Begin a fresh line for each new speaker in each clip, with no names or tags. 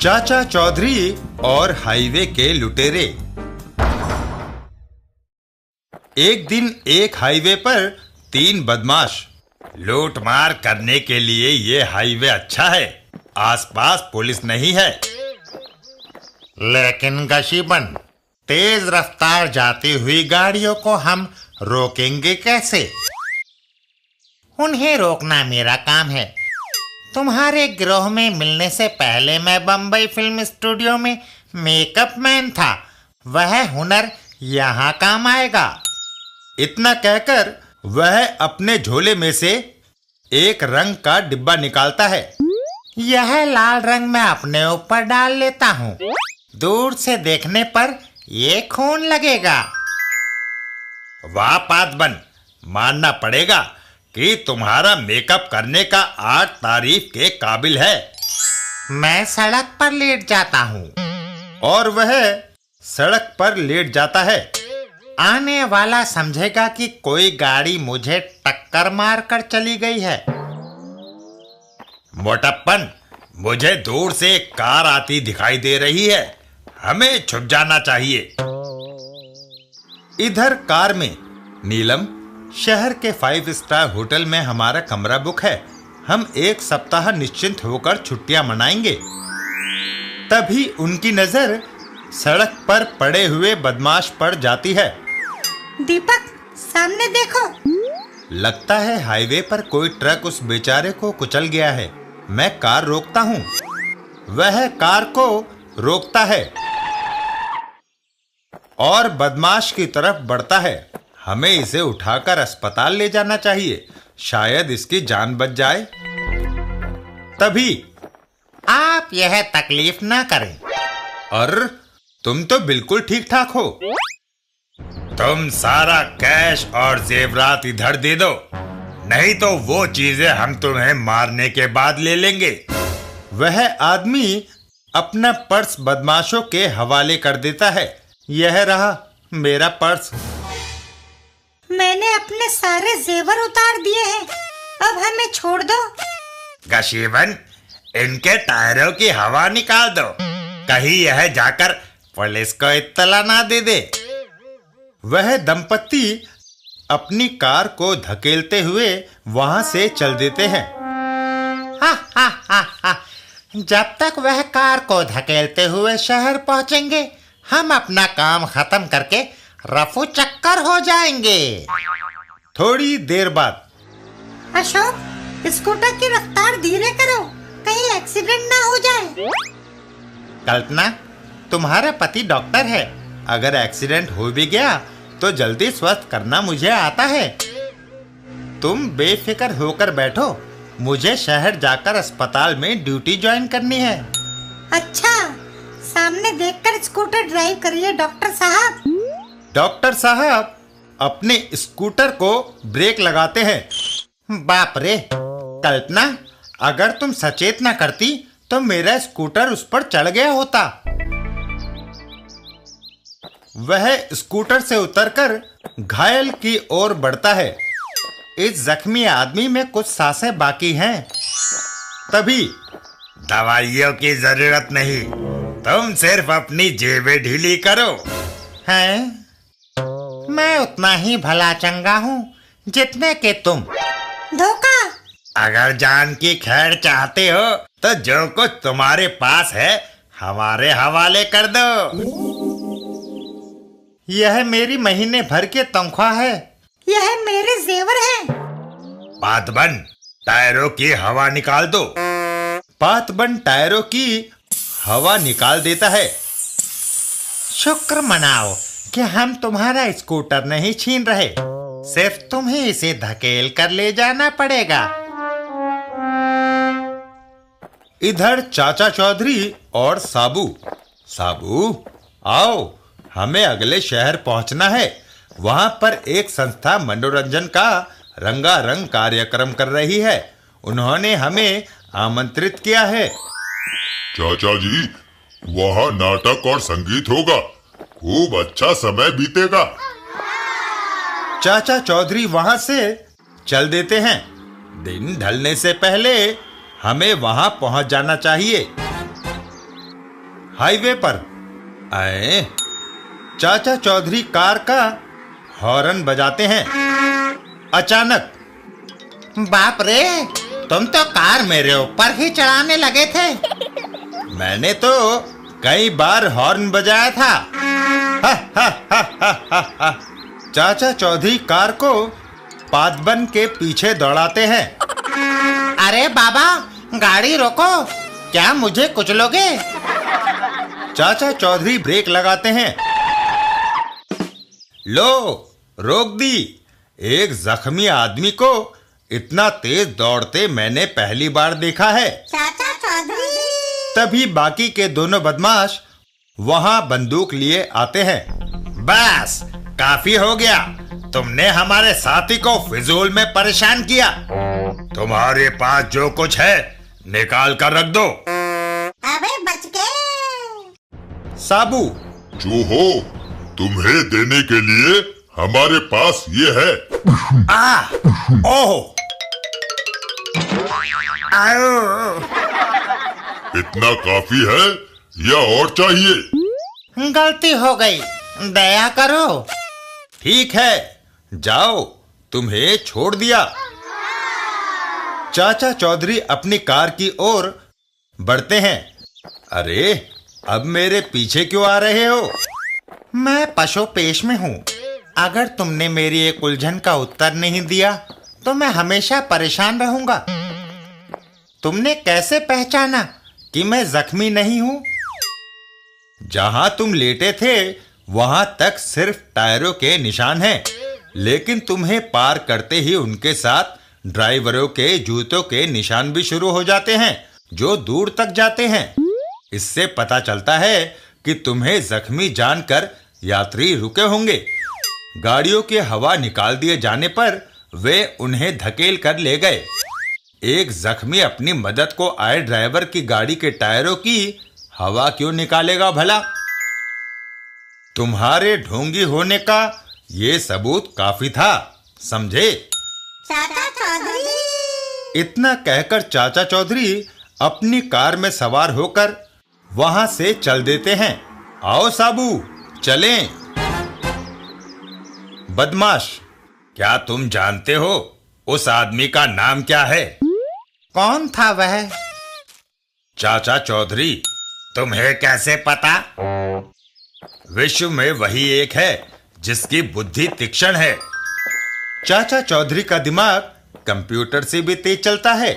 चाचा चौधरी और हाईवे के लुटेरे। एक दिन एक हाईवे पर 3 बदमाश। लूटमार करने के लिए ये हाईवे अच्छा है, आसपास पुलिस नहीं है।
लेकिन गशीबन, तेज रफ्तार जाती हुई गाड़ियों को हम रोकेंगे कैसे? उन्हें रोकना मेरा काम है। तुम्हारे गिरोह में मिलने से पहले मैं बम्बई फिल्म स्टूडियो में मेकअप मैन था। वह हुनर यहाँ काम आएगा।
इतना कहकर वह अपने झोले में से एक रंग का डिब्बा निकालता है।
यह लाल रंग मैं अपने ऊपर डाल लेता हूँ। दूर से देखने पर ये खून लगेगा।
वाह पादबन, मानना पड़ेगा कि तुम्हारा मेकअप करने का आर्ट तारीफ के काबिल है।
मैं सड़क पर लेट जाता हूँ।
और वह सड़क पर लेट जाता है।
आने वाला समझेगा कि कोई गाड़ी मुझे टक्कर मार कर चली गई है।
मोटप्पन, मुझे दूर से एक कार आती दिखाई दे रही है, हमें छुप जाना चाहिए। इधर कार में नीलम, शहर के 5 स्टार होटल में हमारा कमरा बुक है। हम 1 सप्ताह निश्चिंत होकर छुट्टियां मनाएंगे। तभी उनकी नजर सड़क पर पड़े हुए बदमाश पर जाती है।
दीपक, सामने देखो।
लगता है हाईवे पर कोई ट्रक उस बेचारे को कुचल गया है। मैं कार रोकता हूँ, वह कार को रोकता है और बदमाश की तरफ बढ़ता है। हमें इसे उठाकर अस्पताल ले जाना चाहिए, शायद इसकी जान बच जाए। तभी
आप यह तकलीफ ना करें।
और तुम तो बिल्कुल ठीक ठाक हो। तुम सारा कैश और जेवरात इधर दे दो, नहीं तो वो चीजें हम तुम्हें मारने के बाद ले लेंगे। वह आदमी अपना पर्स बदमाशों के हवाले कर देता है। यह रहा मेरा पर्स।
मैंने अपने सारे जेवर उतार दिए हैं, अब हमें छोड़ दो।
गशीबन, इनके टायरों की हवा निकाल दो, कहीं यह जाकर पुलिस को इत्तला ना दे दे। वह दंपत्ति अपनी कार को धकेलते हुए वहां से चल देते हैं।
हा हा हा हा। जब तक वह कार को धकेलते हुए शहर पहुंचेंगे, हम अपना काम खत्म करके रफू चक्कर हो जाएंगे।
थोड़ी देर बाद,
अशोक, स्कूटर की रफ्तार धीरे करो, कहीं एक्सीडेंट ना हो जाए।
कल्पना, तुम्हारा पति डॉक्टर है, अगर एक्सीडेंट हो भी गया तो जल्दी स्वस्थ करना मुझे आता है। तुम बेफिक्र होकर बैठो, मुझे शहर जाकर अस्पताल में ड्यूटी ज्वाइन करनी है।
अच्छा, सामने देखकर स्कूटर ड्राइव करिए डॉक्टर साहब।
डॉक्टर साहब अपने स्कूटर को ब्रेक लगाते हैं।
बाप रे कल्पना, अगर तुम सचेत ना करती तो मेरा स्कूटर उस पर चढ़ गया होता।
वह स्कूटर से उतरकर घायल की ओर बढ़ता है।
इस जख्मी आदमी में कुछ सांसें बाकी हैं।
तभी, दवाइयों की जरूरत नहीं, तुम सिर्फ अपनी जेबें ढीली करो।
हैं? मैं उतना ही भला चंगा हूँ जितने के तुम।
धोखा।
अगर जान की खैर चाहते हो तो जो कुछ तुम्हारे पास है हमारे हवाले कर दो।
यह मेरी महीने भर की तनख्वाह है।
यह मेरे जेवर हैं।
पातबन, टायरों की हवा निकाल दो। पातबन टायरों की हवा निकाल देता है।
शुक्र मनाओ कि हम तुम्हारा स्कूटर नहीं छीन रहे, सिर्फ तुम्हें इसे धकेल कर ले जाना पड़ेगा।
इधर चाचा चौधरी और साबू, आओ, हमें अगले शहर पहुंचना है। वहां पर एक संस्था मनोरंजन का रंगारंग कार्यक्रम कर रही है। उन्होंने हमें आमंत्रित किया है।
चाचा जी, वहाँ नाटक और संगीत होगा, खूब अच्छा समय बीतेगा।
चाचा चौधरी वहां से चल देते हैं। दिन ढलने से पहले हमें वहां पहुंच जाना चाहिए।
हाईवे पर आए। चाचा चौधरी कार का हॉर्न बजाते हैं। अचानक,
बाप रे, तुम तो कार मेरे ऊपर ही चढ़ाने लगे थे।
मैंने तो कई बार हॉर्न बजाया था। हा, हा, हा, हा, हा, हा। चाचा चौधरी कार को पादबन के पीछे दौड़ाते हैं।
अरे बाबा, गाड़ी रोको, क्या मुझे कुचलोगे?
चाचा चौधरी ब्रेक लगाते हैं। लो, रोक दी। एक जख्मी आदमी को इतना तेज दौड़ते मैंने पहली बार देखा है।
चाचा चौधरी।
तभी बाकी के दोनों बदमाश वहां बंदूक लिए आते हैं।
बस काफी हो गया, तुमने हमारे साथी को फिजूल में परेशान किया। तुम्हारे पास जो कुछ है निकाल कर रख दो।
अबे बच गए।
साबू,
जो हो, तुम्हें देने के लिए हमारे पास ये है।
ओह, आओ।
इतना काफी है या और चाहिए?
गलती हो गई, दया करो।
ठीक है, जाओ, तुम्हें छोड़ दिया। चाचा चौधरी अपनी कार की ओर बढ़ते हैं। अरे, अब मेरे पीछे क्यों आ रहे हो?
मैं पशु पेश में हूँ। अगर तुमने मेरी एक उलझन का उत्तर नहीं दिया तो मैं हमेशा परेशान रहूंगा। तुमने कैसे पहचाना कि मैं जख्मी नहीं हूँ?
जहां तुम लेटे थे वहां तक सिर्फ टायरों के निशान हैं, लेकिन तुम्हें पार करते ही उनके साथ ड्राइवरों के जूतों के निशान भी शुरू हो जाते हैं, जो दूर तक जाते हैं। इससे पता चलता है कि तुम्हें जख्मी जानकर यात्री रुके होंगे। गाड़ियों के हवा निकाल दिए जाने पर वे उन्हें धकेल कर ले गए। एक जख्मी अपनी मदद को आए ड्राइवर की गाड़ी के टायरों की हवा क्यों निकालेगा भला? तुम्हारे ढोंगी होने का ये सबूत काफी था, समझे?
चाचा चौधरी।
इतना कहकर चाचा चौधरी अपनी कार में सवार होकर वहां से चल देते हैं। आओ साबू, चलें। बदमाश,
क्या तुम जानते हो उस आदमी का नाम क्या है?
कौन था वह?
चाचा चौधरी। तुम्हें कैसे पता? विश्व में वही एक है जिसकी बुद्धि तीक्ष्ण है।
चाचा चौधरी का दिमाग कंप्यूटर से भी तेज चलता है।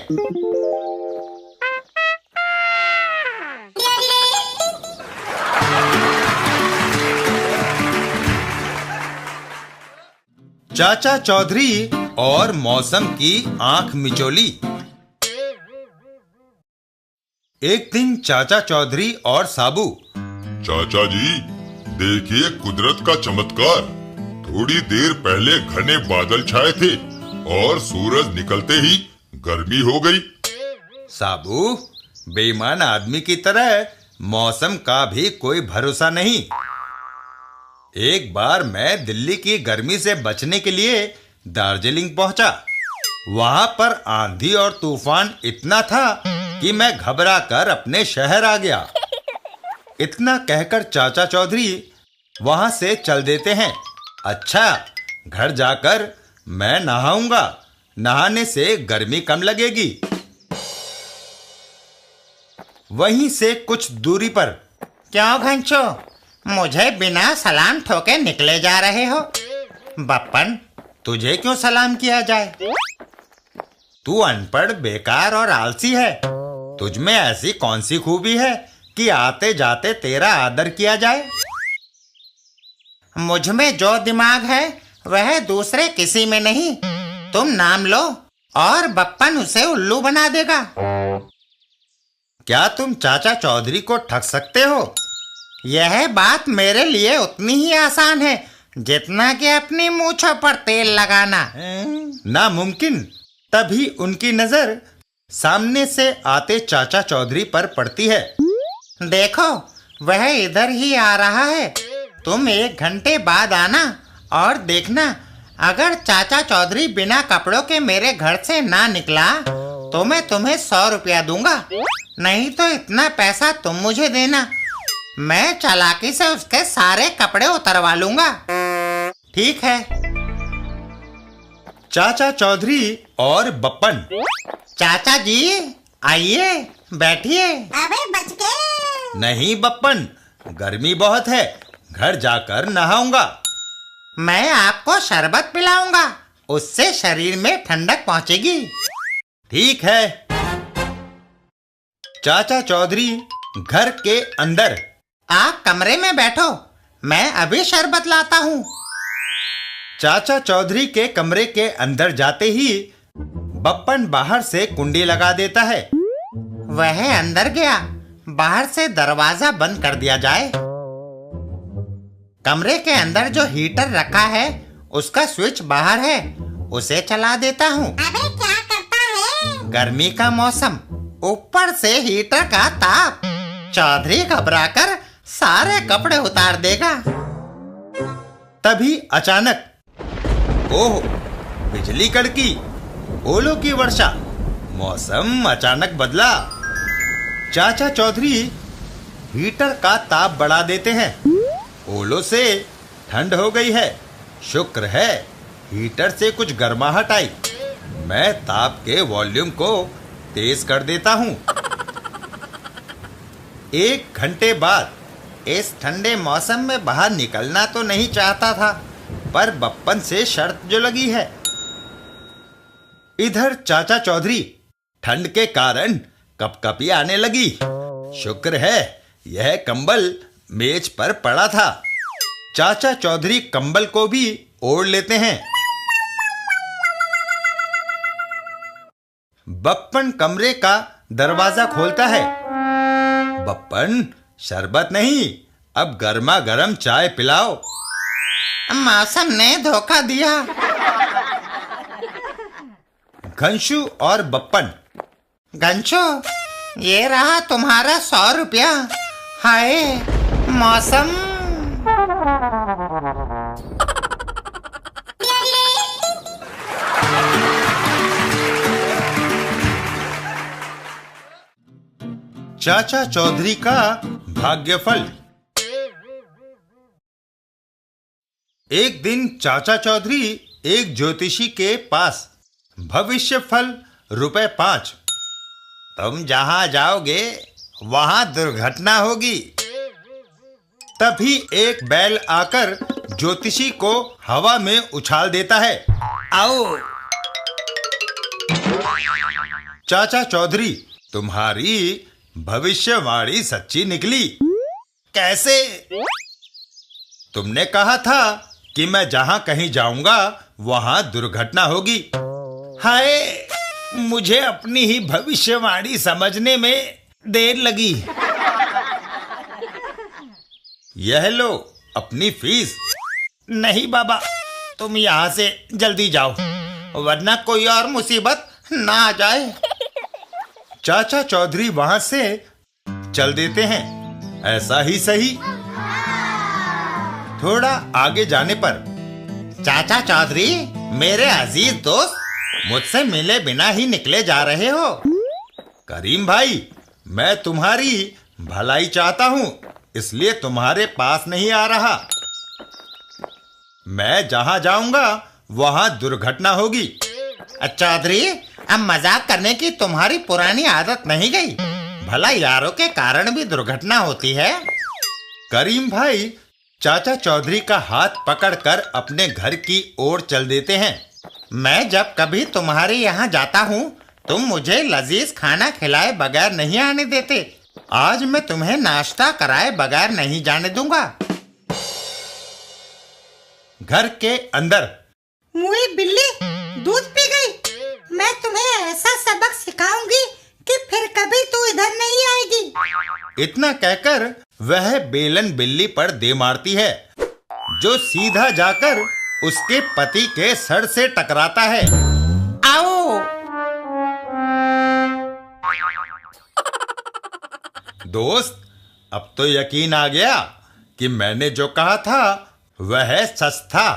चाचा चौधरी और मौसम की आंख मिचोली। एक दिन चाचा चौधरी और साबू।
चाचा जी, देखिए कुदरत का चमत्कार। थोड़ी देर पहले घने बादल छाए थे और सूरज निकलते ही गर्मी हो गई।
साबू, बेईमान आदमी की तरह मौसम का भी कोई भरोसा नहीं। एक बार मैं दिल्ली की गर्मी से बचने के लिए दार्जिलिंग पहुंचा। वहां पर आंधी और तूफान इतना था कि मैं घबरा कर अपने शहर आ गया। इतना कहकर चाचा चौधरी वहां से चल देते हैं। अच्छा, घर जाकर मैं नहाऊंगा, नहाने से गर्मी कम लगेगी। वहीं से कुछ दूरी पर।
क्यों घंचो, मुझे बिना सलाम ठोके निकले जा रहे हो? बप्पन, तुझे क्यों सलाम किया जाए? तू अनपढ़, बेकार और आलसी है। तुझ में ऐसी कौन सी खूबी है कि आते जाते तेरा आदर किया जाए? मुझ में जो दिमाग है वह दूसरे किसी में नहीं। तुम नाम लो और बप्पन उसे उल्लू बना देगा। क्या तुम चाचा चौधरी को ठग सकते हो? यह बात मेरे लिए उतनी ही आसान है जितना कि अपनी मूंछों पर तेल लगाना।
नामुमकिन। तभी उनकी नजर सामने से आते चाचा चौधरी पर पड़ती है।
देखो, वह इधर ही आ रहा है। तुम 1 घंटे बाद आना और देखना, अगर चाचा चौधरी बिना कपड़ों के मेरे घर से ना निकला तो मैं तुम्हें 100 रुपया दूंगा। नहीं तो इतना पैसा तुम मुझे देना मैं चालाकी से उसके सारे कपड़े उतरवा लूंगा। ठीक है।
चाचा चौधरी और बप्पन।
चाचा जी आइए, बैठिए।
अबे बच गए।
नहीं बप्पन, गर्मी बहुत है, घर जाकर नहाऊंगा।
मैं आपको शरबत पिलाऊंगा, उससे शरीर में ठंडक पहुंचेगी।
ठीक है। चाचा चौधरी घर के अंदर।
आप कमरे में बैठो, मैं अभी शरबत लाता हूँ।
चाचा चौधरी के कमरे के अंदर जाते ही बप्पन बाहर से कुंडी लगा देता है।
वह अंदर गया, बाहर से दरवाजा बंद कर दिया जाए। कमरे के अंदर जो हीटर रखा है उसका स्विच बाहर है, उसे चला देता हूँ।
अबे क्या करता है?
गर्मी का मौसम, ऊपर से हीटर का ताप। चौधरी घबराकर सारे कपड़े उतार देगा।
तभी अचानक ओह, बिजली कड़की, ओलों की वर्षा, मौसम अचानक बदला। चाचा चौधरी हीटर का ताप बढ़ा देते हैं। ओलों से ठंड हो गई है। शुक्र है हीटर से कुछ गर्माहट आई। मैं ताप के वॉल्यूम को तेज कर देता हूँ। 1 घंटे बाद।
इस ठंडे मौसम में बाहर निकलना तो नहीं चाहता था,
पर बप्पन से शर्त जो लगी है। इधर चाचा चौधरी ठंड के कारण कपकपी आने लगी। शुक्र है यह कंबल मेज पर पड़ा था। चाचा चौधरी कंबल को भी ओढ़ लेते हैं। बप्पन कमरे का दरवाजा खोलता है। बप्पन, शरबत नहीं, अब गर्मा गर्म चाय पिलाओ।
मौसम ने धोखा दिया।
घंशु और बप्पन।
गंशु, ये रहा तुम्हारा 100 रुपया। हाय मौसम।
चाचा चौधरी का भाग्यफल। एक दिन चाचा चौधरी एक ज्योतिषी के पास। भविष्य फल ₹5।
तुम जहां जाओगे वहां दुर्घटना होगी।
तभी एक बैल आकर ज्योतिषी को हवा में उछाल देता है।
आओ।
चाचा चौधरी, तुम्हारी भविष्यवाणी सच्ची निकली।
कैसे?
तुमने कहा था कि मैं जहां कहीं जाऊंगा वहां दुर्घटना होगी।
हाय, मुझे अपनी ही भविष्यवाणी समझने में देर लगी।
यह लो अपनी फीस।
नहीं बाबा, तुम यहाँ से जल्दी जाओ, वरना कोई और मुसीबत ना आ जाए।
चाचा चौधरी वहां से चल देते हैं। ऐसा ही सही। थोड़ा आगे जाने पर,
चाचा चौधरी, मेरे अजीज दोस्त, मुझसे मिले बिना ही निकले जा रहे हो।
करीम भाई, मैं तुम्हारी भलाई चाहता हूं, इसलिए तुम्हारे पास नहीं आ रहा। मैं जहां जाऊंगा वहां दुर्घटना होगी।
चौधरी, अब मजाक करने की तुम्हारी पुरानी आदत नहीं गई। भला यारों के कारण भी दुर्घटना होती है।
करीम भाई चाचा चौधरी का हाथ पकड़कर अपने घर की ओर चल देते हैं।
मैं जब कभी तुम्हारे यहाँ जाता हूँ तुम मुझे लजीज खाना खिलाए बगैर नहीं आने देते। आज मैं तुम्हें नाश्ता कराए बगैर नहीं जाने दूंगा।
घर के अंदर।
मुई बिल्ली दूध पी गई। मैं तुम्हें ऐसा सबक सिखाऊंगी कि फिर कभी तू इधर नहीं आएगी।
इतना कहकर वह बेलन बिल्ली पर दे मारती है, जो सीधा जाकर उसके पति के सर से टकराता है।
आओ।
दोस्त, अब तो यकीन आ गया कि मैंने जो कहा था वह सच था।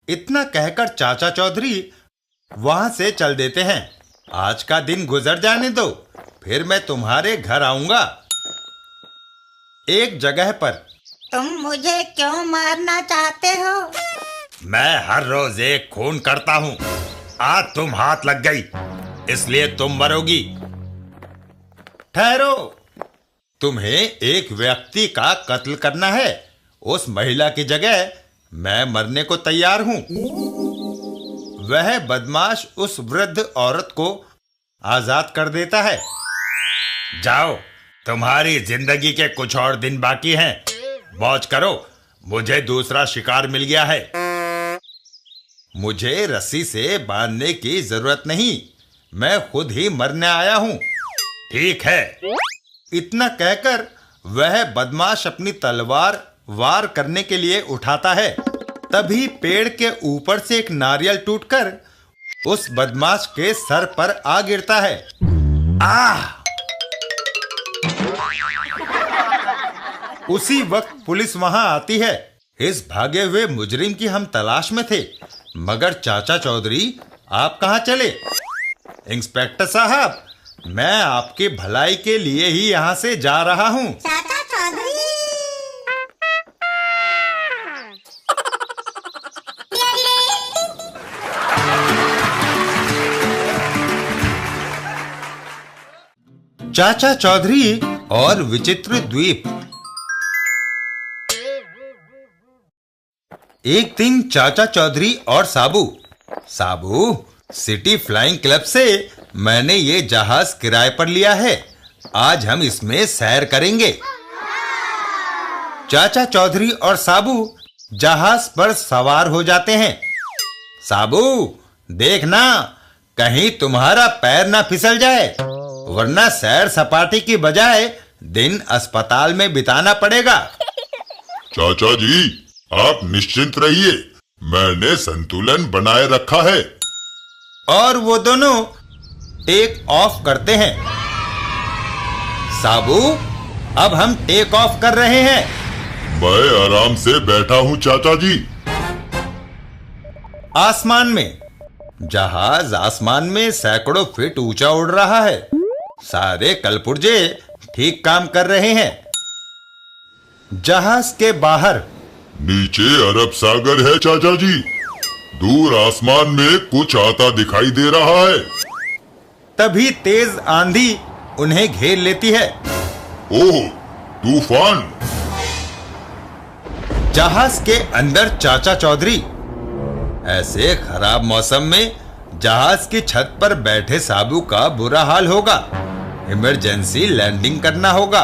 इतना कहकर चाचा चौधरी वहां से चल देते हैं। आज का दिन गुजर जाने दो, फिर मैं तुम्हारे घर आऊंगा। एक जगह पर।
तुम मुझे क्यों मारना चाहते हो?
मैं हर रोज एक खून करता हूँ। आज तुम हाथ लग गई, इसलिए तुम मरोगी।
ठहरो, तुम्हें एक व्यक्ति का कत्ल करना है। उस महिला की जगह मैं मरने को तैयार हूं। वह बदमाश उस वृद्ध औरत को आजाद कर देता है।
जाओ, तुम्हारी जिंदगी के कुछ और दिन बाकी हैं। मौज करो, मुझे दूसरा शिकार मिल गया है।
मुझे रस्सी से बांधने की जरूरत नहीं, मैं खुद ही मरने आया हूं।
ठीक है।
इतना कहकर वह बदमाश अपनी तलवार वार करने के लिए उठाता है। तभी पेड़ के ऊपर से एक नारियल टूटकर उस बदमाश के सर पर आ गिरता है।
आह!
उसी वक्त पुलिस वहां आती है। इस भागे हुए मुजरिम की हम तलाश में थे, मगर चाचा चौधरी आप कहां चले? इंस्पेक्टर साहब, मैं आपकी भलाई के लिए ही यहां से जा रहा हूं।
चाचा चौधरी,
चाचा चौधरी और विचित्र द्वीप। एक दिन चाचा चौधरी और साबू सिटी फ्लाइंग क्लब से मैंने ये जहाज किराए पर लिया है। आज हम इसमें सैर करेंगे। चाचा चौधरी और साबू जहाज पर सवार हो जाते हैं। साबू, देखना कहीं तुम्हारा पैर ना फिसल जाए, वरना सैर सपाटे की बजाय दिन अस्पताल में बिताना पड़ेगा।
चाचा जी, आप निश्चिंत रहिए, मैंने संतुलन बनाए रखा है।
और वो दोनों टेक ऑफ करते हैं। साबू, अब हम टेक ऑफ कर रहे हैं।
मैं आराम से बैठा हूँ चाचा जी।
आसमान में जहाज आसमान में सैकड़ों फीट ऊंचा उड़ रहा है। सारे कलपुर्जे ठीक काम कर रहे हैं। जहाज के बाहर
नीचे अरब सागर है चाचा जी। दूर आसमान में कुछ आता दिखाई दे रहा है।
तभी तेज आंधी उन्हें घेर लेती है।
ओह, तूफान!
जहाज के अंदर चाचा चौधरी। ऐसे खराब मौसम में जहाज की छत पर बैठे साबू का बुरा हाल होगा। इमरजेंसी लैंडिंग करना होगा।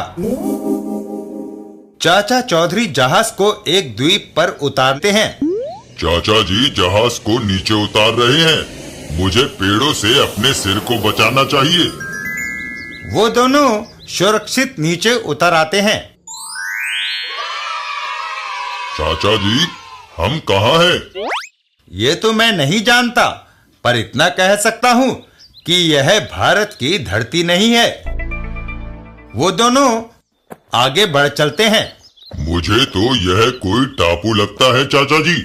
चाचा चौधरी जहाज को एक द्वीप पर उतारते हैं।
चाचा जी जहाज को नीचे उतार रहे हैं। मुझे पेड़ों से अपने सिर को बचाना चाहिए।
वो दोनों सुरक्षित नीचे उतर आते हैं।
चाचा जी, हम कहाँ हैं?
ये तो मैं नहीं जानता, पर इतना कह सकता हूँ कि यह भारत की धरती नहीं है। वो दोनों आगे बढ़ चलते हैं।
मुझे तो यह कोई टापू लगता है चाचा जी।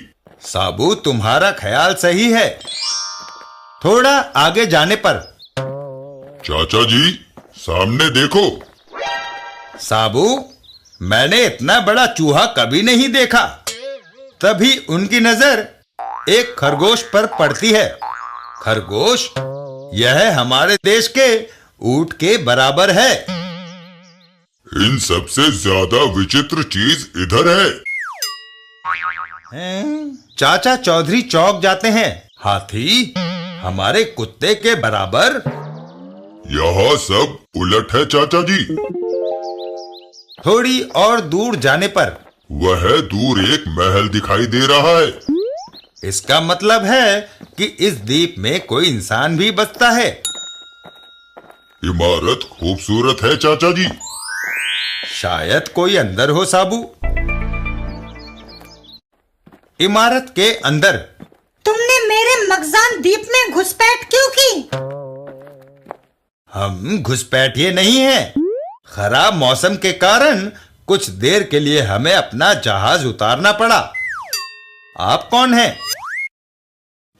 साबू, तुम्हारा ख्याल सही है। थोड़ा आगे जाने पर
चाचा जी, सामने देखो।
साबू, मैंने इतना बड़ा चूहा कभी नहीं देखा। तभी उनकी नजर एक खरगोश पर पड़ती है। खरगोश, यह हमारे देश के ऊंट के बराबर है।
इन सबसे ज्यादा विचित्र चीज इधर है।
चाचा चौधरी चौंक जाते हैं। हाथी हमारे कुत्ते के बराबर?
यहाँ सब उलट है चाचा जी।
थोड़ी और दूर जाने पर
वह दूर एक महल दिखाई दे रहा है।
इसका मतलब है कि इस द्वीप में कोई इंसान भी बसता है।
इमारत खूबसूरत है चाचा जी।
शायद कोई अंदर हो साबू। इमारत के अंदर
तुमने मेरे मगजान द्वीप में घुसपैठ क्यों की?
हम घुसपैठिए नहीं हैं। खराब मौसम के कारण कुछ देर के लिए हमें अपना जहाज उतारना पड़ा। आप कौन हैं?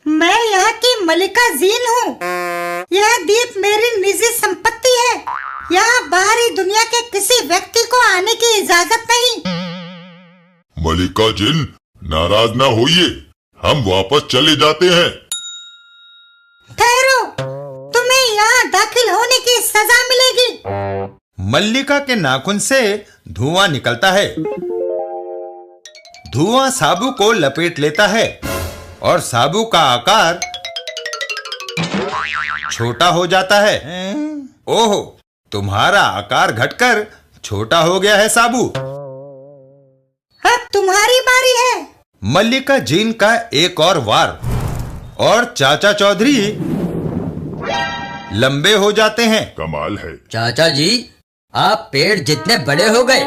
मैं यहाँ की मलिका जीन हूँ। यह द्वीप मेरी निजी संपत्ति है। यहाँ बाहरी दुनिया के किसी व्यक्ति को आने की इजाजत
मलिका जिन, नाराज ना होइए, हम वापस चले जाते हैं।
ठहरो, तुम्हें यहाँ दाखिल होने की सजा मिलेगी।
मल्लिका के नाखून से धुआं निकलता है। धुआं साबू को लपेट लेता है और साबू का आकार छोटा हो जाता है। ओहो, तुम्हारा आकार घटकर छोटा हो गया है साबू।
अब तुम्हारी बारी है।
मल्लिका जीन का एक और वार और चाचा चौधरी लंबे हो जाते हैं।
कमाल है।
चाचा जी, आप पेड़ जितने बड़े हो गए।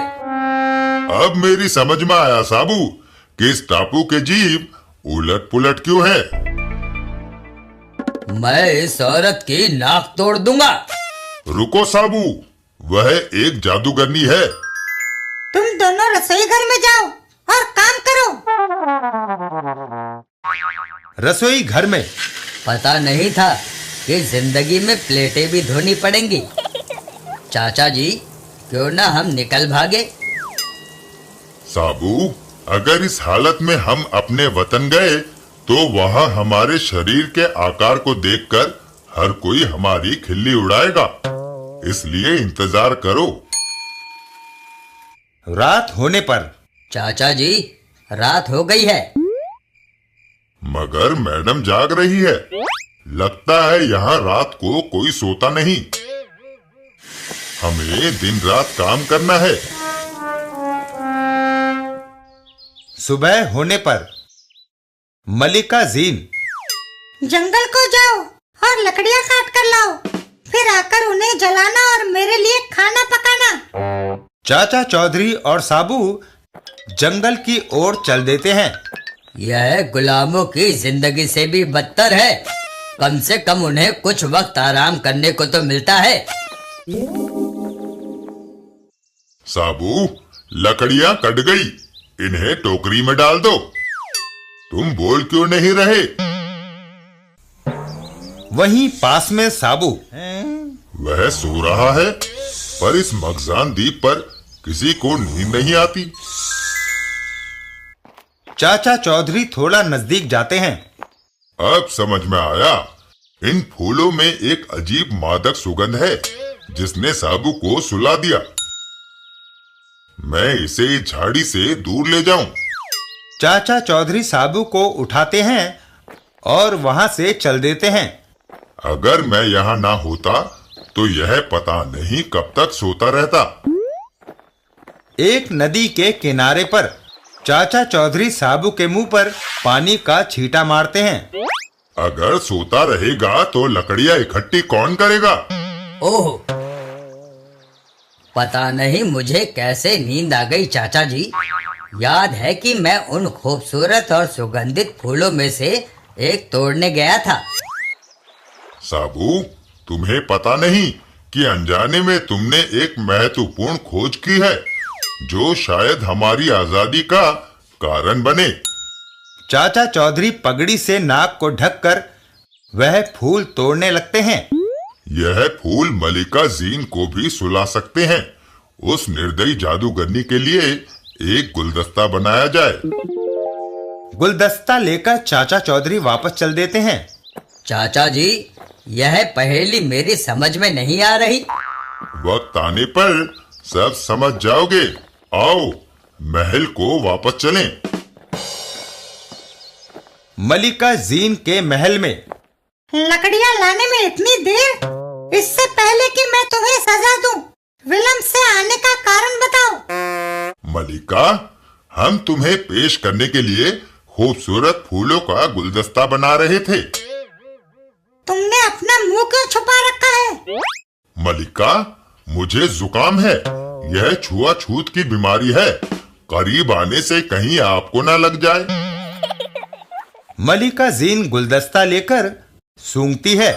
अब मेरी समझ में आया साबू कि इस टापू के जीव उलट पुलट क्यों है।
मैं इस औरत की नाक तोड़ दूंगा।
रुको साबू, वह एक जादूगरनी है।
तुम दोनों रसोई घर में जाओ और काम करो।
रसोई घर में
पता नहीं था कि जिंदगी में प्लेटें भी धोनी पड़ेंगी। चाचा जी, क्यों ना हम निकल भागे।
साबू, अगर इस हालत में हम अपने वतन गए तो वहाँ हमारे शरीर के आकार को देखकर हर कोई हमारी खिल्ली उड़ाएगा, इसलिए इंतजार करो।
रात होने पर
चाचा जी, रात हो गई है।
मगर मैडम जाग रही है। लगता है यहाँ रात को कोई सोता नहीं। हमें दिन रात काम करना है।
सुबह होने पर मल्लिका जीन
जंगल को जाओ और लकड़ियाँ काट कर लाओ, फिर आकर उन्हें जलाना और मेरे लिए खाना पकाना।
चाचा चौधरी और साबू जंगल की ओर चल देते हैं।
यह गुलामों की जिंदगी से भी बदतर है। कम से कम उन्हें कुछ वक्त आराम करने को तो मिलता है।
साबू, लकड़ियाँ कट गई, इन्हें टोकरी में डाल दो। तुम बोल क्यों नहीं रहे?
वहीं पास में साबू
वह सो रहा है, पर इस मगजान द्वीप पर किसी को नींद नहीं आती।
चाचा चौधरी थोड़ा नजदीक जाते हैं।
अब समझ में आया, इन फूलों में एक अजीब मादक सुगंध है जिसने साबू को सुला दिया। मैं इसे इस झाड़ी से दूर ले जाऊं।
चाचा चौधरी साबू को उठाते हैं और वहां से चल देते हैं।
अगर मैं यहाँ ना होता तो यह पता नहीं कब तक सोता रहता।
एक नदी के किनारे पर चाचा चौधरी साबू के मुंह पर पानी का छींटा मारते हैं।
अगर सोता रहेगा तो लकड़ियाँ इकट्ठी कौन करेगा?
ओह, पता नहीं मुझे कैसे नींद आ गई चाचा जी। याद है कि मैं उन खूबसूरत और सुगंधित फूलों में से एक तोड़ने गया था।
साबू, तुम्हें पता नहीं कि अनजाने में तुमने एक महत्वपूर्ण खोज की है जो शायद हमारी आजादी का कारण बने।
चाचा चौधरी पगड़ी से नाक को ढककर वह फूल तोड़ने लगते हैं।
यह फूल मलिका जीन को भी सुला सकते हैं। उस निर्दयी जादूगरनी के लिए एक गुलदस्ता बनाया जाए।
गुलदस्ता लेकर चाचा चौधरी वापस चल देते हैं।
चाचा जी, यह पहेली मेरी समझ में नहीं आ रही।
वक्त आने पर सब समझ जाओगे। आओ, महल को वापस चलें।
मलिका जीन के महल में
लकड़ियाँ लाने में इतनी देर? इससे पहले कि मैं तुम्हें सजा दूं, विलंब से आने का कारण बताओ।
मलिका, हम तुम्हें पेश करने के लिए खूबसूरत फूलों का गुलदस्ता बना रहे थे।
तुमने अपना मुंह क्यों छुपा रखा है?
मलिका, मुझे जुकाम है। यह छुआछूत की बीमारी है। करीब आने से कहीं आपको ना लग जाए।
मलिका जीन गुलदस्ता लेकर सूंघती है।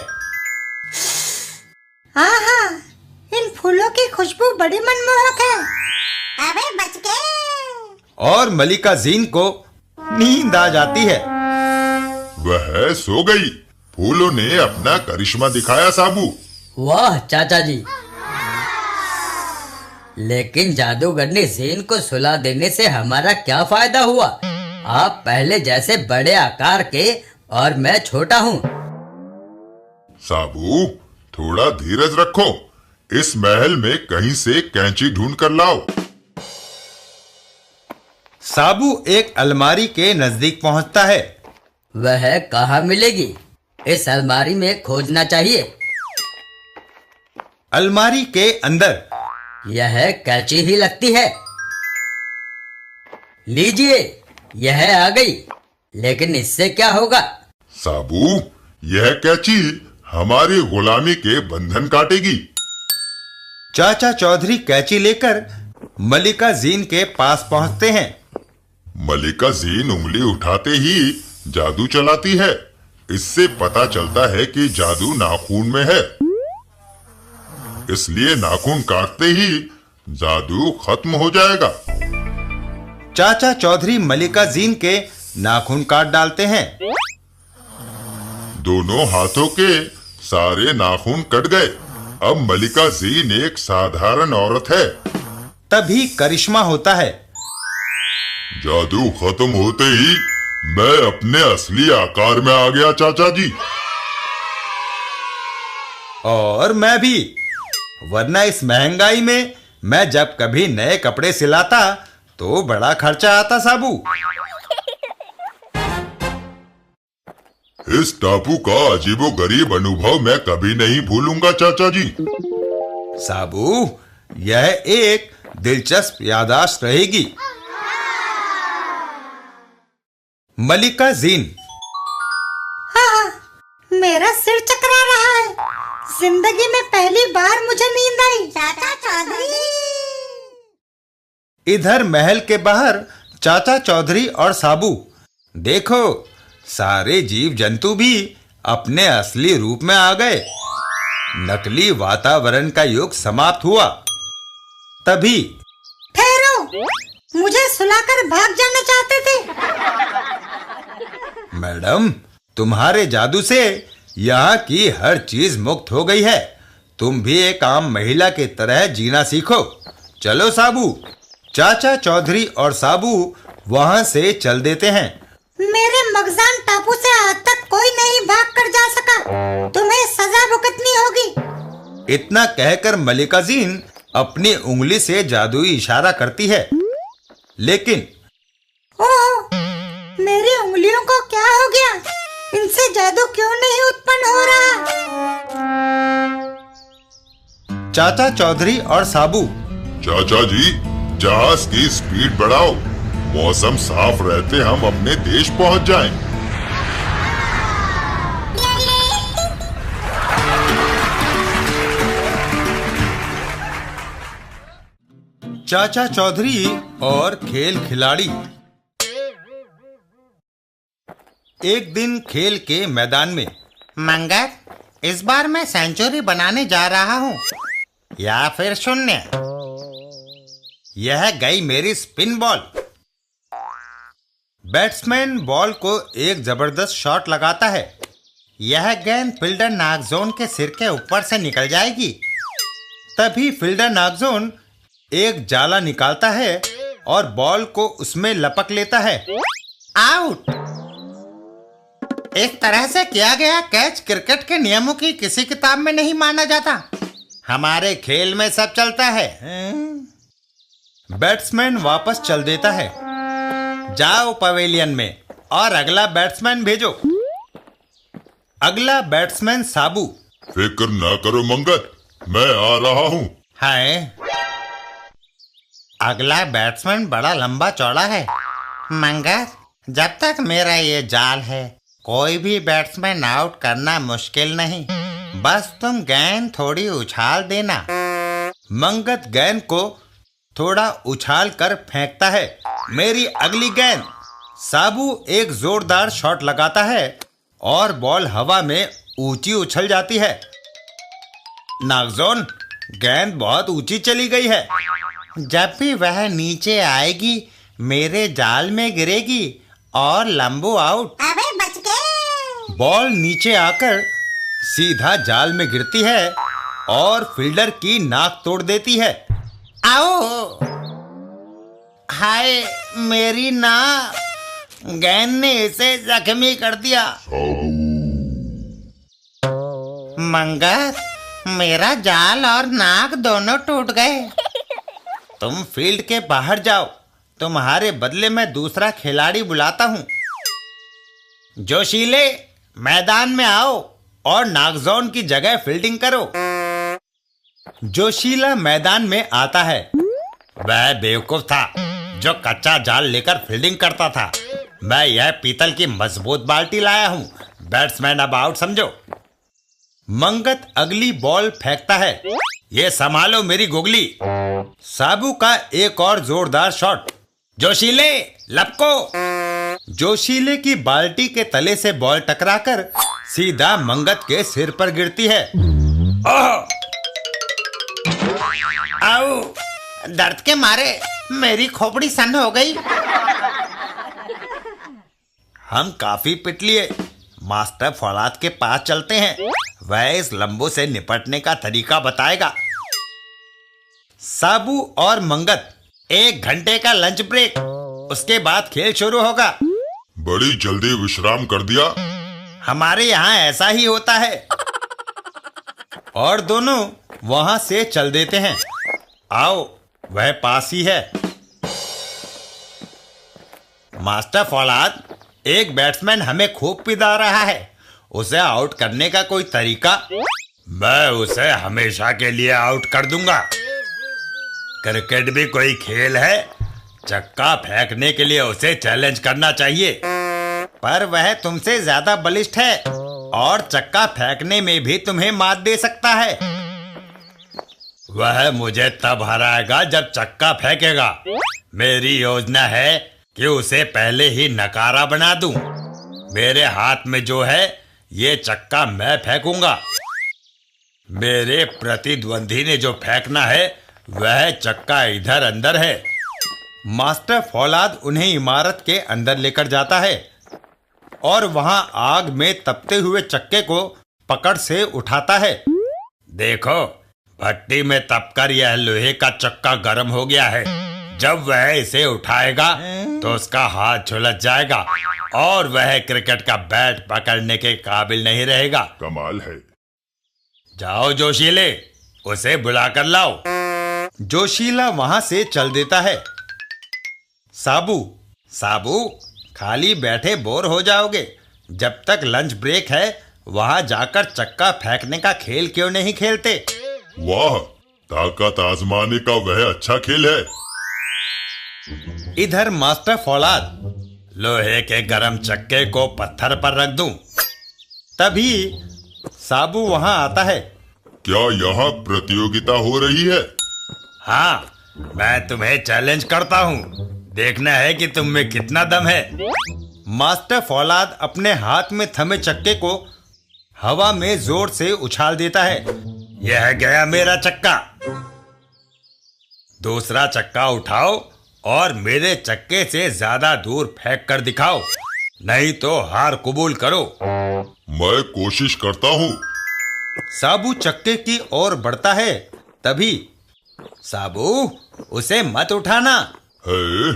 आहा, इन फूलों की खुशबू बड़ी मनमोहक है। अबे बच गए।
और मलिका जीन को नींद आ जाती है।
वह सो गई। फूलों ने अपना करिश्मा दिखाया साबू।
वाह चाचा जी, लेकिन जादूगरनी जीन को सुला देने से हमारा क्या फायदा हुआ? आप पहले जैसे बड़े आकार के और मैं छोटा हूँ।
साबू, थोड़ा धीरज रखो। इस महल में कहीं से कैंची ढूंढ कर लाओ।
साबू एक अलमारी के नजदीक पहुंचता है।
वह कहाँ मिलेगी? इस अलमारी में खोजना चाहिए।
अलमारी के अंदर
यह कैंची ही लगती है। लीजिए, यह आ गई। लेकिन इससे क्या होगा?
साबू, यह कैंची हमारी गुलामी के बंधन काटेगी।
चाचा चौधरी कैंची लेकर मलिका जीन के पास पहुंचते हैं।
मलिका जीन उंगली उठाते ही जादू चलाती है। इससे पता चलता है कि जादू नाखून में है। इसलिए नाखून काटते ही जादू खत्म हो जाएगा।
चाचा चौधरी मलिका जीन के नाखून काट डालते हैं।
दोनों हाथों के सारे नाखून कट गए। अब मलिका जीन एक साधारण औरत है।
तभी करिश्मा होता है।
जादू खत्म होते ही मैं अपने असली आकार में आ गया चाचा जी।
और मैं भी। वरना इस महंगाई में मैं जब कभी नए कपड़े सिलाता तो बड़ा खर्चा आता साबू।
इस टापू का अजीबोगरीब अनुभव मैं कभी नहीं भूलूंगा चाचा जी।
साबू, यह एक दिलचस्प याददाश्त रहेगी। मलिका जीन।
हाँ, मेरा सिर चकरा रहा है। जिंदगी में पहली बार मुझे नींद आई। चाचा चौधरी।
इधर महल के बाहर चाचा चौधरी और साबू। देखो, सारे जीव जंतु भी अपने असली रूप में आ गए। नकली वातावरण का युग समाप्त हुआ। तभी
ठहरो, मुझे सुलाकर भाग जाना चाहते थे।
मैडम, तुम्हारे जादू से यहाँ की हर चीज मुक्त हो गई है। तुम भी एक आम महिला की तरह जीना सीखो। चलो साबू। चाचा चौधरी और साबू वहाँ से चल देते हैं।
मेरे मगजान टापू से आज तक कोई नहीं भाग कर जा सका। तुम्हें सजा भुगतनी होगी।
इतना कहकर मलिका जीन अपनी उंगली से जादुई इशारा करती है। लेकिन
ओह, मेरी उंगलियों को क्या हो गया? इनसे जादू क्यों नहीं उत्पन्न हो रहा?
चाचा चौधरी और साबू।
चाचा जी, जहाज की स्पीड बढ़ाओ। मौसम साफ रहते हम अपने देश पहुंच जाएं।
चाचा चौधरी और खेल खिलाड़ी। एक दिन खेल के मैदान में।
मंगर, इस बार मैं सेंचुरी बनाने जा रहा हूँ या फिर शून्य।
यह गई मेरी स्पिन बॉल। बैट्समैन बॉल को एक जबरदस्त शॉट लगाता है।
यह गेंद फील्डर नागजोन के सिर के ऊपर से निकल जाएगी।
तभी फील्डर नागजोन एक जाला निकालता है और बॉल को उसमें लपक लेता है।
आउट। इस तरह से किया गया कैच क्रिकेट के नियमों की किसी किताब में नहीं माना जाता।
हमारे खेल में सब चलता है। बैट्समैन वापस चल देता है। जाओ पवेलियन में और अगला बैट्समैन भेजो। अगला बैट्समैन साबू।
फिक्र न करो मंगर, मैं आ रहा हूँ।
हाय,
अगला बैट्समैन बड़ा लंबा चौड़ा है। मंगर, जब तक मेरा ये जाल है कोई भी बैट्समैन आउट करना मुश्किल नहीं। बस तुम गेंद थोड़ी उछाल देना।
मंगत गेंद को थोड़ा उछाल कर फेंकता है। मेरी अगली गेंद। साबू एक जोरदार शॉट लगाता है और बॉल हवा में ऊंची उछल जाती है। नागजोन, गेंद बहुत ऊंची चली गई है।
जब भी वह नीचे आएगी मेरे जाल में गिरेगी और लंबू आउट।
अबे बच गए।
बॉल नीचे आकर सीधा जाल में गिरती है और फील्डर की नाक तोड़ देती है।
आओ। हाय, मेरी ना गेंद ने इसे जख्मी कर दिया। मंगत, मेरा जाल और नाक दोनों टूट गए। तुम फील्ड के बाहर जाओ, तुम्हारे बदले मैं दूसरा खिलाड़ी बुलाता हूँ। जोशीले, मैदान में आओ और नाकजोन की जगह फील्डिंग करो।
जोशीला मैदान में आता है।
वह बेवकूफ था जो कच्चा जाल लेकर फील्डिंग करता था। मैं यह पीतल की मजबूत बाल्टी लाया हूँ। बैट्समैन अब आउट समझो।
मंगत अगली बॉल फेंकता है।
ये संभालो मेरी गुगली।
साबू का एक और जोरदार शॉट।
जोशीले, लपको।
जोशीले की बाल्टी के तले से बॉल टकराकर सीधा मंगत के सिर पर गिरती है।
ओह!
आओ, दर्द के मारे मेरी खोपड़ी सन हो गई।
हम काफी पिट लिए। मास्टर फौलाद के पास चलते हैं, वह इस लंबू से निपटने का तरीका बताएगा। साबू और मंगत 1 घंटे का लंच ब्रेक, उसके बाद खेल शुरू होगा।
बड़ी जल्दी विश्राम कर दिया।
हमारे यहाँ ऐसा ही होता है। और दोनों वहां से चल देते हैं। आओ, वह पास ही है। मास्टर फौलाद, एक बैट्समैन हमें खूब पिदा रहा है, उसे आउट करने का कोई तरीका?
मैं उसे हमेशा के लिए आउट कर दूंगा। क्रिकेट भी कोई खेल है। चक्का फेंकने के लिए उसे चैलेंज करना चाहिए।
पर वह तुमसे ज्यादा बलिष्ठ है और चक्का फेंकने में भी तुम्हें मात दे सकता है।
वह मुझे तब हराएगा जब चक्का फेंकेगा। मेरी योजना है कि उसे पहले ही नकारा बना दूं। मेरे हाथ में जो है ये चक्का मैं फेंकूंगा। मेरे प्रतिद्वंदी ने जो फेंकना है वह चक्का इधर अंदर है।
मास्टर फौलाद उन्हें इमारत के अंदर लेकर जाता है और वहां आग में तपते हुए चक्के को पकड़ से उठाता है।
देखो, भट्टी में तपकर यह लोहे का चक्का गर्म हो गया है। जब वह इसे उठाएगा तो उसका हाथ झुलस जाएगा और वह क्रिकेट का बैट पकड़ने के काबिल नहीं रहेगा।
कमाल है।
जाओ जोशीले, उसे बुलाकर लाओ।
जोशीला वहां से चल देता है। साबू, खाली बैठे बोर हो जाओगे। जब तक लंच ब्रेक है वहां जाकर चक्का फेंकने का खेल क्यों नहीं खेलते?
वाह, ताकत आजमाने का वह अच्छा खेल है।
इधर मास्टर फौलाद,
लोहे के गरम चक्के को पत्थर पर रख दूं।
तभी साबू वहां आता है।
क्या यहाँ प्रतियोगिता हो रही है?
हाँ, मैं तुम्हें चैलेंज करता हूँ। देखना है कि तुम में कितना दम है।
मास्टर फौलाद अपने हाथ में थमे चक्के को हवा में जोर से उछाल देता है।
यह गया मेरा चक्का। दूसरा चक्का उठाओ और मेरे चक्के से ज्यादा दूर फेंक कर दिखाओ, नहीं तो हार कबूल करो।
मैं कोशिश करता हूँ।
साबू चक्के की ओर बढ़ता है। तभी साबू, उसे मत उठाना।
है?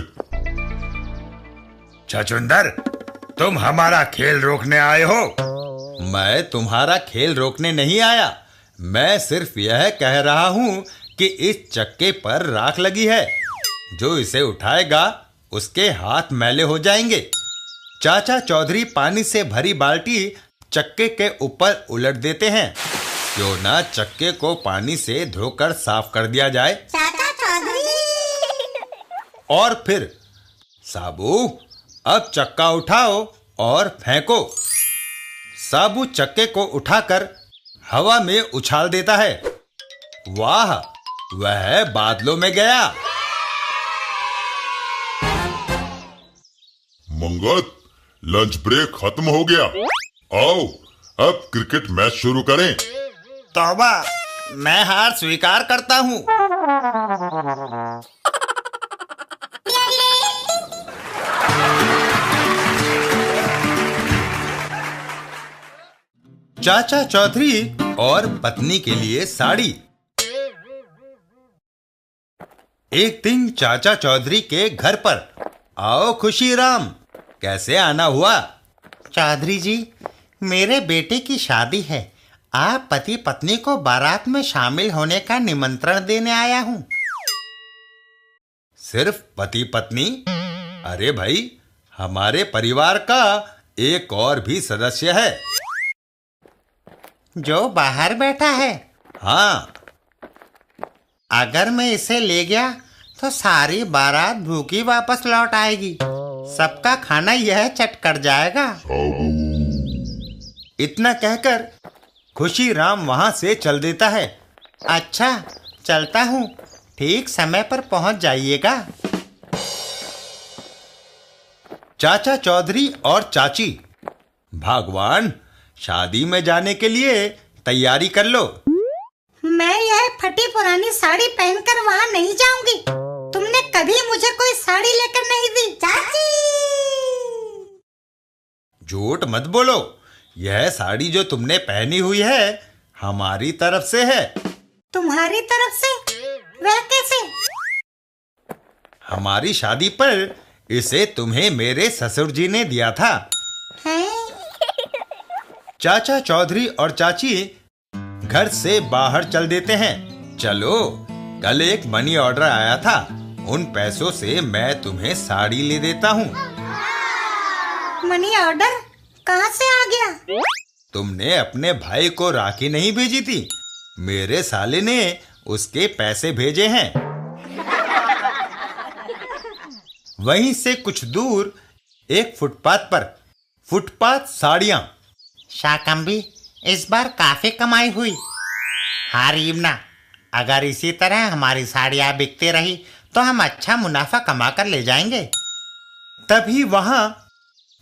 छछुंदर, तुम हमारा खेल रोकने आए हो?
मैं तुम्हारा खेल रोकने नहीं आया। मैं सिर्फ यह कह रहा हूँ कि इस चक्के पर राख लगी है। जो इसे उठाएगा उसके हाथ मैले हो जाएंगे। चाचा चौधरी पानी से भरी बाल्टी चक्के के ऊपर उलट देते हैं। क्यों ना चक्के को पानी से धोकर साफ कर दिया जाए।
चाचा चौधरी।
और फिर साबू, अब चक्का उठाओ और फेंको। साबू चक्के को उठाकर हवा में उछाल देता है। वाह, वह बादलों में गया।
मंगत, लंच ब्रेक खत्म हो गया। आओ, अब क्रिकेट मैच शुरू करें।
तौबा, मैं हार स्वीकार करता हूँ। चाचा चौधरी और पत्नी के लिए साड़ी।
एक दिन चाचा चौधरी के घर पर। आओ खुशी राम, कैसे आना हुआ?
चौधरी जी, मेरे बेटे की शादी है। आप पति पत्नी को बारात में शामिल होने का निमंत्रण देने आया हूँ।
सिर्फ पति पत्नी? अरे भाई, हमारे परिवार का एक और भी सदस्य है।
जो बाहर बैठा है?
हाँ।
अगर मैं इसे ले गया तो सारी बारात भूखी वापस लौट आएगी। सबका खाना यह चट कर जाएगा।
इतना कहकर खुशी राम वहां से चल देता है।
अच्छा, चलता हूँ। ठीक समय पर पहुंच जाइएगा।
चाचा चौधरी और चाची, भगवान, शादी में जाने के लिए तैयारी कर लो।
मैं यह फटी पुरानी साड़ी पहनकर वहाँ नहीं जाऊंगी। तुमने कभी मुझे कोई साड़ी लेकर नहीं दी। चाची!
झूठ मत बोलो, यह साड़ी जो तुमने पहनी हुई है हमारी तरफ से है।
तुम्हारी तरफ से? वह कैसे?
हमारी शादी पर इसे तुम्हें मेरे ससुर जी ने दिया था।
हैं?
चाचा चौधरी और चाची घर से बाहर चल देते हैं। चलो, कल एक मनी ऑर्डर आया था, उन पैसों से मैं तुम्हें साड़ी ले देता हूँ।
मनी ऑर्डर कहाँ से आ गया?
तुमने अपने भाई को राखी नहीं भेजी थी? मेरे साले ने उसके पैसे भेजे हैं। वहीं से कुछ दूर एक फुटपाथ साड़ियां।
शाकंभी, इस बार काफी कमाई हुई। हाँ रीबना, अगर इसी तरह हमारी साड़ियाँ बिकती रही तो हम अच्छा मुनाफा कमा कर ले जाएंगे।
तभी वहां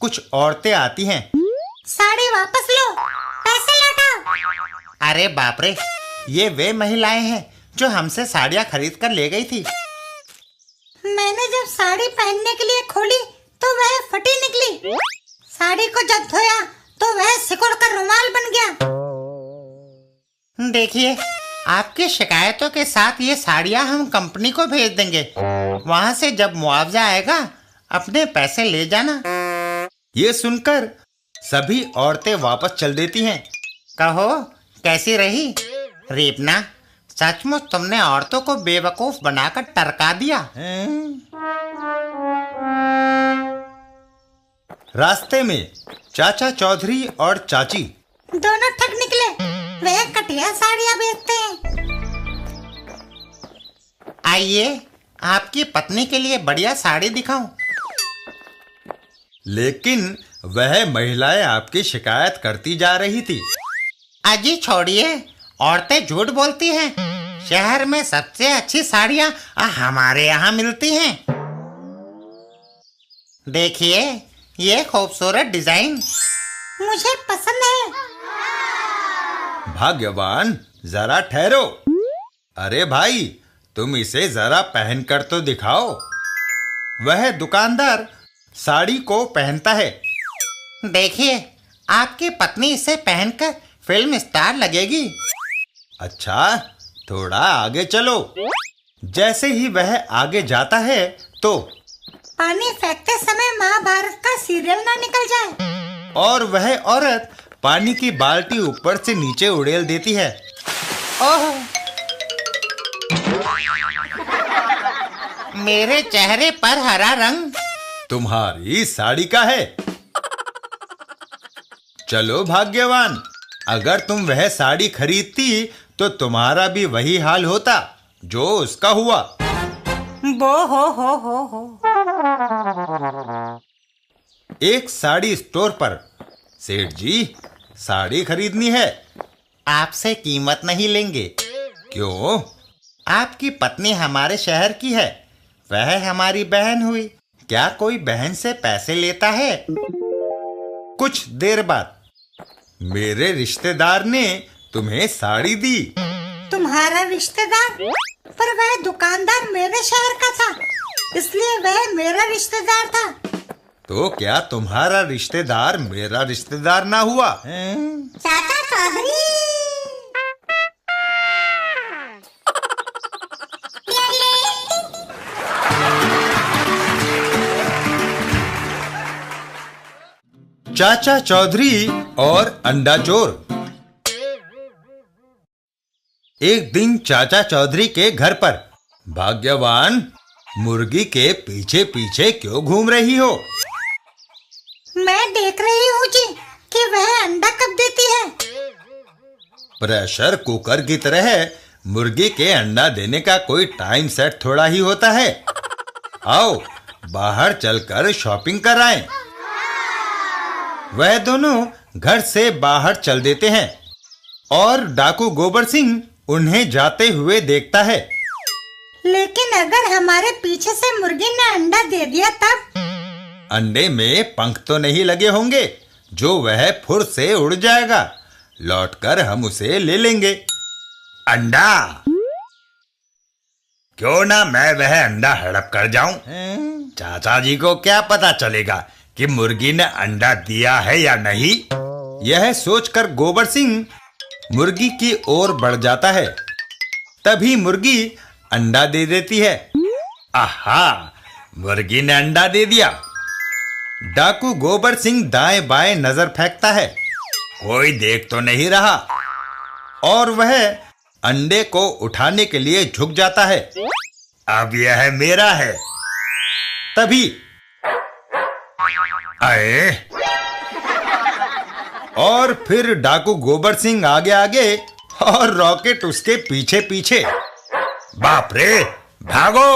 कुछ औरतें आती हैं।
साड़ी वापस लो, पैसे लौटाओ।
अरे बाप रे, ये वे महिलाएं हैं जो हमसे साड़ियाँ खरीद कर ले गई थी।
मैंने जब साड़ी पहनने के लिए खोली तो वह फटी निकली। साड़ी को जब धोया तो वह सिकुड़ कर रुमाल बन गया।
देखिए, आपकी शिकायतों के साथ ये साड़ियाँ हम कंपनी को भेज देंगे। वहाँ से जब मुआवजा आएगा अपने पैसे ले जाना।
ये सुनकर सभी औरतें वापस चल देती हैं।
कहो, कैसी रही? रीपना, सचमुच तुमने औरतों को बेवकूफ बनाकर टरका दिया।
रास्ते में चाचा चौधरी और चाची
दोनों ठग निकले। वह कटिया साड़ियाँ बेचते हैं।
आइए, आपकी पत्नी के लिए बढ़िया साड़ी दिखाऊं।
लेकिन वह महिलाएं आपकी शिकायत करती जा रही थी।
अजी छोड़िए, औरतें झूठ बोलती हैं। शहर में सबसे अच्छी साड़ियाँ हमारे यहाँ मिलती हैं। देखिए, ये खूबसूरत डिजाइन
मुझे पसंद है।
भाग्यवान, जरा ठहरो। अरे भाई, तुम इसे जरा पहनकर तो दिखाओ। वह दुकानदार साड़ी को पहनता है।
देखिए, आपकी पत्नी इसे पहनकर फिल्म स्टार लगेगी।
अच्छा, थोड़ा आगे चलो। जैसे ही वह आगे जाता है तो
पानी फेंकते समय महाभारत का सीरियल ना निकल जाए।
और वह औरत पानी की बाल्टी ऊपर से नीचे उड़ेल देती है।
ओह, मेरे चेहरे पर हरा रंग
तुम्हारी साड़ी का है। चलो भाग्यवान, अगर तुम वह साड़ी खरीदती तो तुम्हारा भी वही हाल होता जो उसका हुआ।
बो हो।
एक साड़ी स्टोर पर। सेठ जी, साड़ी खरीदनी है।
आपसे कीमत नहीं लेंगे।
क्यों?
आपकी पत्नी हमारे शहर की है, वह हमारी बहन हुई। क्या कोई बहन से पैसे लेता है?
कुछ देर बाद मेरे रिश्तेदार ने तुम्हें साड़ी दी।
तुम्हारा रिश्तेदार? पर वह दुकानदार मेरे शहर का था, इसलिए वह मेरा रिश्तेदार था।
तो क्या तुम्हारा रिश्तेदार मेरा रिश्तेदार ना हुआ?
चाचा चौधरी,
चाचा चौधरी और अंडा चोर। एक दिन चाचा चौधरी के घर पर, भाग्यवान, मुर्गी के पीछे पीछे क्यों घूम रही हो?
मैं देख रही हूँ जी कि वह अंडा कब देती है।
प्रेशर कुकर की तरह मुर्गी के अंडा देने का कोई टाइम सेट थोड़ा ही होता है। आओ बाहर चलकर शॉपिंग कर आएं। वह दोनों घर से बाहर चल देते हैं और डाकू गोबर सिंह उन्हें जाते हुए देखता है।
लेकिन अगर हमारे पीछे से मुर्गी ने अंडा दे दिया तब?
अंडे में पंख तो नहीं लगे होंगे जो वह फुर से उड़ जाएगा। लौटकर हम उसे ले लेंगे। अंडा? क्यों ना मैं वह अंडा हड़प कर जाऊं? चाचा जी को क्या पता चलेगा कि मुर्गी ने अंडा दिया है या नहीं? यह सोचकर गोबर सिंह मुर्गी की ओर बढ़ जाता है। तभी मुर्गी अंडा दे देती है। आहा, मुर्गी ने अंडा दे दिया। डाकू गोबर सिंह दाएं बाएं नजर फेंकता है, कोई देख तो नहीं रहा, और वह अंडे को उठाने के लिए झुक जाता है। अब यह मेरा है। तभी आए, और फिर डाकू गोबर सिंह आगे आगे और रॉकेट उसके पीछे पीछे। बाप रे, भागो!